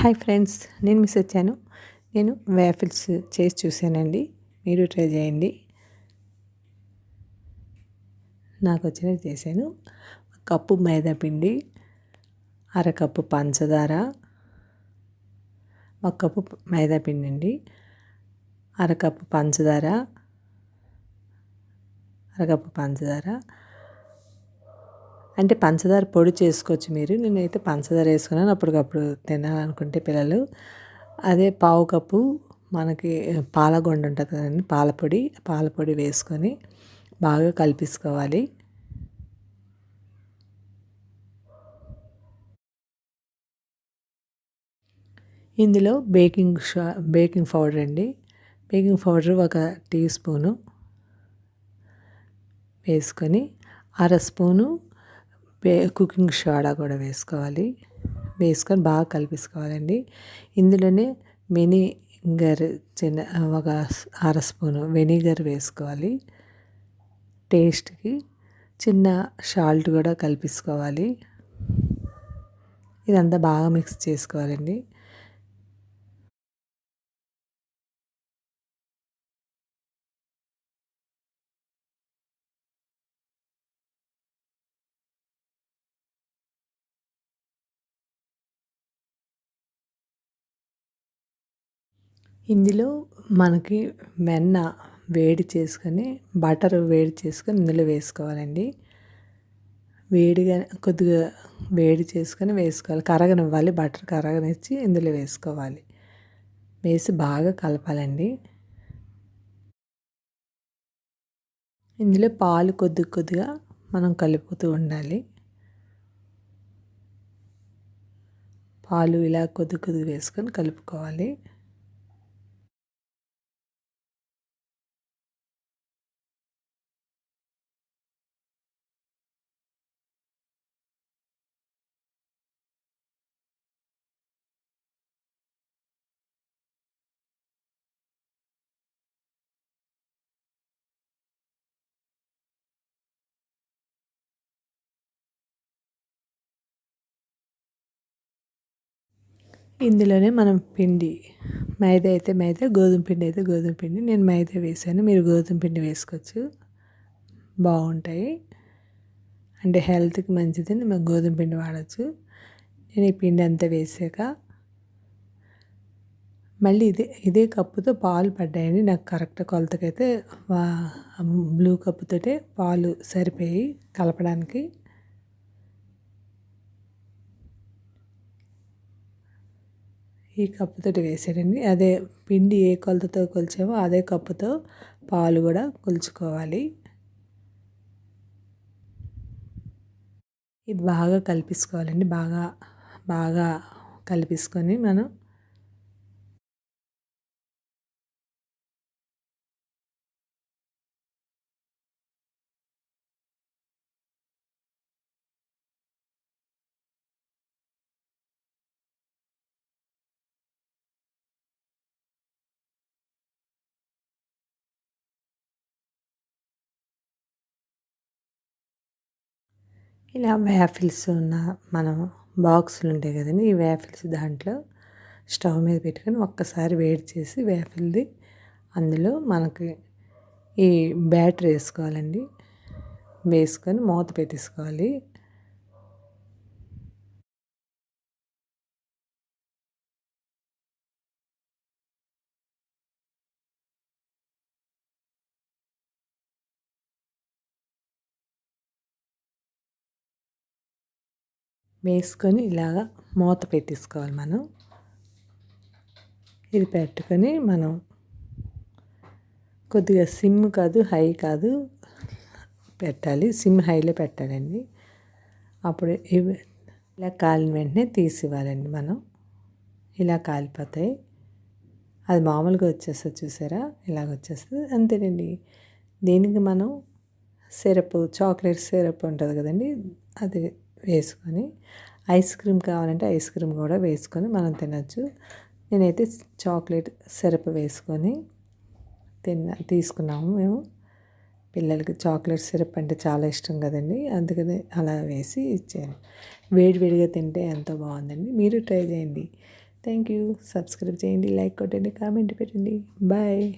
Hi friends, నేను miss వచ్చాను. నేను వేఫిల్స్ చేసి చూశానండి. మీరు ట్రై చేయండి. నాకు వచ్చినట్టు చేశాను. కప్పు మైదా పిండి, అరకప్పు పంచదార, ఒక కప్పు మైదా పిండి అండి, అరకప్పు పంచదార, అరకప్పు పంచదార అంటే పంచదార పొడి చేసుకోవచ్చు మీరు. నేనైతే పంచదార వేసుకున్నాను అప్పటికప్పుడు తినాలనుకుంటే పిల్లలు. అదే పావు కప్పు మనకి పాలగొండ ఉంటుంది కదండి, పాలపొడి వేసుకొని బాగా కలిపేసుకోవాలి. ఇందులో బేకింగ్ పౌడర్ అండి. బేకింగ్ పౌడర్ ఒక టీ స్పూను వేసుకొని, అర స్పూను కుకింగ్ సోడా కూడా వేసుకొని బాగా కలిపేసుకోవాలండి. ఇందులోనే వెనిగర్ ఒక అర స్పూను వెనిగర్ వేసుకోవాలి. టేస్ట్కి చిన్న సాల్ట్ కూడా కలిపేసుకోవాలి. ఇదంతా బాగా మిక్స్ చేసుకోవాలండి. ఇందులో మనకి వెన్న వేడి చేసుకొని, బటర్ వేడి చేసుకొని ఇందులో వేసుకోవాలండి. కొద్దిగా వేడి చేసుకొని వేసుకోవాలి. కరగనివ్వాలి, బటర్ కరగనిచ్చి ఇందులో వేసుకోవాలి. వేసి బాగా కలపాలండి. ఇందులో పాలు కొద్దిగా మనం కలుపుతూ ఉండాలి. పాలు ఇలా కొద్దిగా వేసుకొని కలుపుకోవాలి. ఇందులోనే మనం మైదా అయితే మైదా, గోధుమ పిండి అయితే గోధుమ పిండి. నేను మైదా వేసాను, మీరు గోధుమ పిండి వేసుకోవచ్చు, బాగుంటాయి. అంటే హెల్త్కి మంచిదని మేము గోధుమ పిండి వాడచ్చు. నేను ఈ పిండి అంతా వేసాక మళ్ళీ ఇదే కప్పుతో పాలు పడ్డాయండి నాకు. కరెక్ట్ కొలతకైతే బ్లూ కప్పుతోటే పాలు సరిపోయి కలపడానికి. ఈ కప్పుతోటి వేసారండి. అదే పిండి ఏ కొలతతో కొలిచామో అదే కప్పుతో పాలు కూడా కొలుచుకోవాలి. ఇది బాగా కలిపేసుకోవాలండి. బాగా కలిపేసుకొని మనం ఇలా వేఫిల్స్ మనం బాక్సులు ఉంటాయి కదండి, ఈ వేఫిల్స్ దాంట్లో స్టవ్ మీద పెట్టుకొని ఒక్కసారి వేడి చేసి వేఫిల్ది అందులో మనకి ఈ బ్యాటర్ వేసుకోవాలండి. వేసుకొని మూత పెట్టేసుకోవాలి. వేసుకొని ఇలాగా మూత పెట్టేసుకోవాలి మనం. ఇది పెట్టుకొని మనం కొద్దిగా సిమ్ కాదు, హై కాదు పెట్టాలి. సిమ్ హైలో పెట్టాలండి. అప్పుడు ఇవి ఇలా కాలిన వెంటనే తీసివ్వాలండి మనం. ఇలా కాలిపోతాయి. అది మామూలుగా వచ్చేస్తుంది చూసారా, ఇలాగ వచ్చేస్తుంది, అంతేనండి. దీనికి మనం చాక్లెట్ సిరప్ ఉంటుంది కదండి, అది వేసుకొని, ఐస్ క్రీమ్ కావాలంటే ఐస్ క్రీమ్ కూడా వేసుకొని మనం తినచ్చు. నేనైతే చాక్లెట్ సిరప్ వేసుకొని తీసుకున్నాము మేము. పిల్లలకి చాక్లెట్ సిరప్ అంటే చాలా ఇష్టం కదండి, అందుకని అలా వేసి ఇచ్చాను. వేడివేడిగా తింటే ఎంతో బాగుందండి. మీరు ట్రై చేయండి. Thank you. సబ్స్క్రైబ్ చేయండి, లైక్ కొట్టండి, కామెంట్ పెట్టండి. బాయ్.